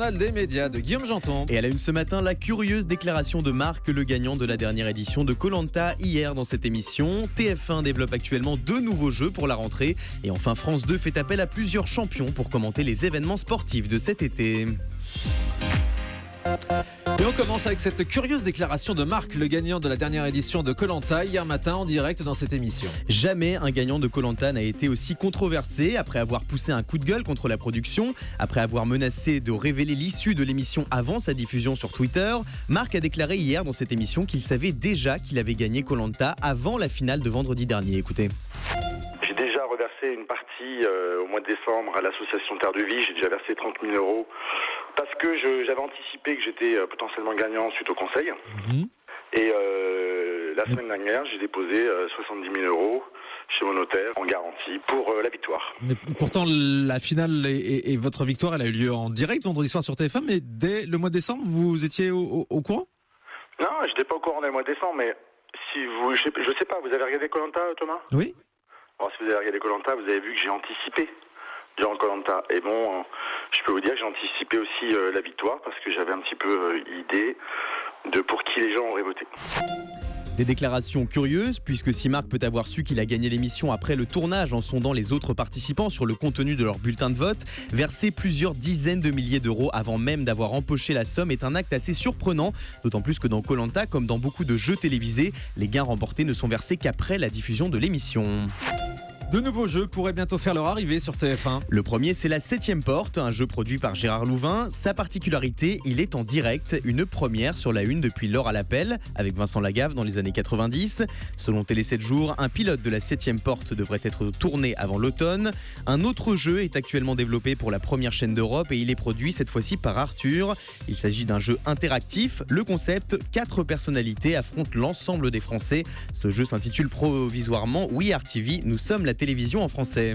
journal des médias de Guillaume Janton. Et à la une ce matin, la curieuse déclaration de Marc, le gagnant de la dernière édition de Koh-Lanta hier dans cette émission. TF1 développe actuellement 2 nouveaux jeux pour la rentrée. Et enfin, France 2 fait appel à plusieurs champions pour commenter les événements sportifs de cet été. Et on commence avec cette curieuse déclaration de Marc, le gagnant de la dernière édition de Koh-Lanta, hier matin en direct dans cette émission. Jamais un gagnant de Koh-Lanta n'a été aussi controversé. Après avoir poussé un coup de gueule contre la production, après avoir menacé de révéler l'issue de l'émission avant sa diffusion sur Twitter, Marc a déclaré hier dans cette émission qu'il savait déjà qu'il avait gagné Koh-Lanta avant la finale de vendredi dernier. Écoutez. J'ai déjà reversé une partie au mois de décembre à l'association Terre de Vie. J'ai déjà versé 30 000 euros parce que j'avais anticipé que j'étais potentiellement gagnant suite au conseil. Et la semaine dernière, j'ai déposé 70 000 euros chez mon notaire en garantie pour la victoire. Mais pourtant, la finale et votre victoire, elle a eu lieu en direct vendredi soir sur TF1, mais dès le mois de décembre, vous étiez au courant ? Non, je n'étais pas au courant dès le mois de décembre, mais si vous, je sais pas, vous avez regardé Koh-Lanta, Thomas ? Oui. Alors, si vous avez regardé Koh-Lanta, vous avez vu que j'ai anticipé durant Koh-Lanta. Et bon, je peux vous dire que j'ai anticipé aussi la victoire parce que j'avais un petit peu idée de pour qui les gens auraient voté. Des déclarations curieuses, puisque si Marc peut avoir su qu'il a gagné l'émission après le tournage en sondant les autres participants sur le contenu de leur bulletin de vote, verser plusieurs dizaines de milliers d'euros avant même d'avoir empoché la somme est un acte assez surprenant, d'autant plus que dans Koh-Lanta, comme dans beaucoup de jeux télévisés, les gains remportés ne sont versés qu'après la diffusion de l'émission. De nouveaux jeux pourraient bientôt faire leur arrivée sur TF1. Le premier, c'est la 7e porte, un jeu produit par Gérard Louvain. Sa particularité, il est en direct, une première sur la une depuis L'Or à l'appel, avec Vincent Lagave dans les années 90. Selon Télé 7 jours, un pilote de la 7e porte devrait être tourné avant l'automne. Un autre jeu est actuellement développé pour la première chaîne d'Europe et il est produit cette fois-ci par Arthur. Il s'agit d'un jeu interactif. Le concept, 4 personnalités affrontent l'ensemble des Français. Ce jeu s'intitule provisoirement We Are TV, nous sommes la télévision en français.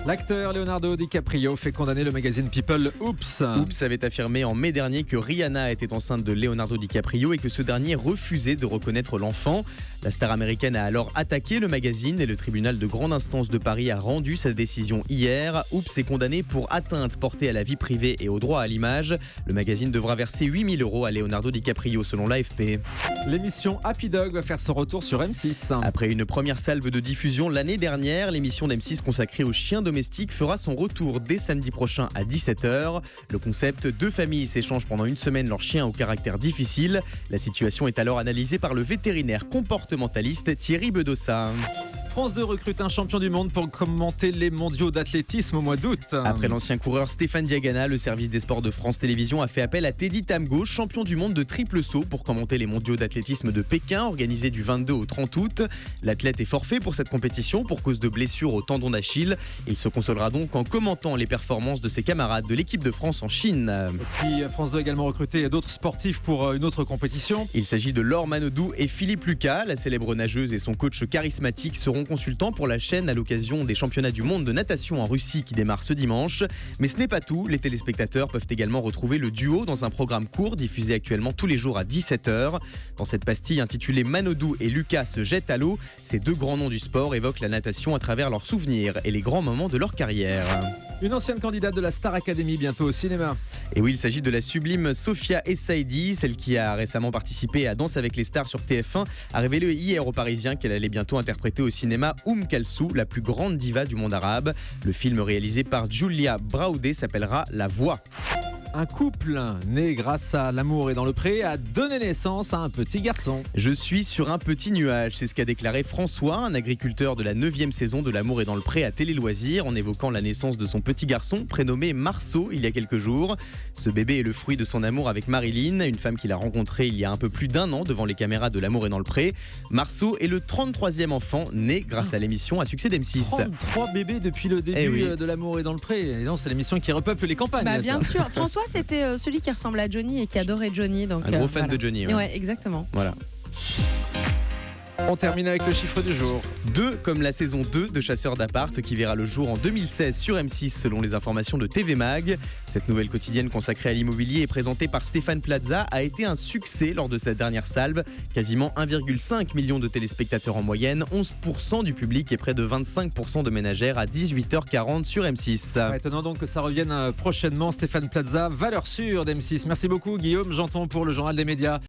L'acteur Leonardo DiCaprio fait condamner le magazine People Oops. Oops avait affirmé en mai dernier que Rihanna était enceinte de Leonardo DiCaprio et que ce dernier refusait de reconnaître l'enfant. La star américaine a alors attaqué le magazine et le tribunal de grande instance de Paris a rendu sa décision hier. Oops est condamné pour atteinte portée à la vie privée et au droit à l'image. Le magazine devra verser 8 000 euros à Leonardo DiCaprio selon l'AFP. L'émission Happy Dog va faire son retour sur M6. Après une première salve de diffusion l'année dernière, l'émission d'M6 consacrée aux chiens domestique fera son retour dès samedi prochain à 17h. Le concept, 2 familles s'échangent pendant une semaine leurs chiens au caractère difficile. La situation est alors analysée par le vétérinaire comportementaliste Thierry Bedossa. France 2 recrute un champion du monde pour commenter les mondiaux d'athlétisme au mois d'août. Après l'ancien coureur Stéphane Diagana, le service des sports de France Télévisions a fait appel à Teddy Tamgo, champion du monde de triple saut, pour commenter les mondiaux d'athlétisme de Pékin, organisés du 22 au 30 août. L'athlète est forfait pour cette compétition pour cause de blessure au tendon d'Achille. Il se consolera donc en commentant les performances de ses camarades de l'équipe de France en Chine. Et puis France 2 a également recruté d'autres sportifs pour une autre compétition. Il s'agit de Laure Manodou et Philippe Lucas. La célèbre nageuse et son coach charismatique seront consultants pour la chaîne à l'occasion des championnats du monde de natation en Russie qui démarrent ce dimanche. Mais ce n'est pas tout, les téléspectateurs peuvent également retrouver le duo dans un programme court diffusé actuellement tous les jours à 17h. Dans cette pastille intitulée Manodou et Lucas se jettent à l'eau, ces 2 grands noms du sport évoquent la natation à travers leurs souvenirs et les grands moments de leur carrière. Une ancienne candidate de la Star Academy bientôt au cinéma. Et oui, il s'agit de la sublime Sophia Essaidi, celle qui a récemment participé à Danse avec les stars sur TF1, a révélé hier aux Parisiens qu'elle allait bientôt interpréter au cinéma Kalsoum, la plus grande diva du monde arabe. Le film réalisé par Julia Braoudé s'appellera La Voix. Un couple né grâce à l'amour et dans le pré a donné naissance à un petit garçon. Je suis sur un petit nuage, c'est ce qu'a déclaré François, un agriculteur de la 9e saison de L'amour est dans le pré à Télé Loisirs, en évoquant la naissance de son petit garçon prénommé Marceau il y a quelques jours. Ce bébé est le fruit de son amour avec Marilyn, une femme qu'il a rencontrée il y a un peu plus d'1 an devant les caméras de L'amour est dans le pré. Marceau est le 33e enfant né grâce à l'émission à succès d'M6. 33 bébés depuis le début de L'amour est dans le pré. Et non, c'est l'émission qui repeuple les campagnes. Bah, bien sûr. François, c'était celui qui ressemble à Johnny et qui adorait Johnny. Donc, un gros fan voilà. de Johnny. Ouais, exactement. Voilà. On termine avec le chiffre du jour. 2 comme la saison 2 de Chasseurs d'appart qui verra le jour en 2016 sur M6 selon les informations de TV Mag. Cette nouvelle quotidienne consacrée à l'immobilier et présentée par Stéphane Plaza a été un succès lors de sa dernière salve. Quasiment 1,5 million de téléspectateurs en moyenne, 11% du public et près de 25% de ménagères à 18h40 sur M6. Étonnant donc que ça revienne prochainement. Stéphane Plaza, valeur sûre d'M6. Merci beaucoup Guillaume Janton pour le journal des médias.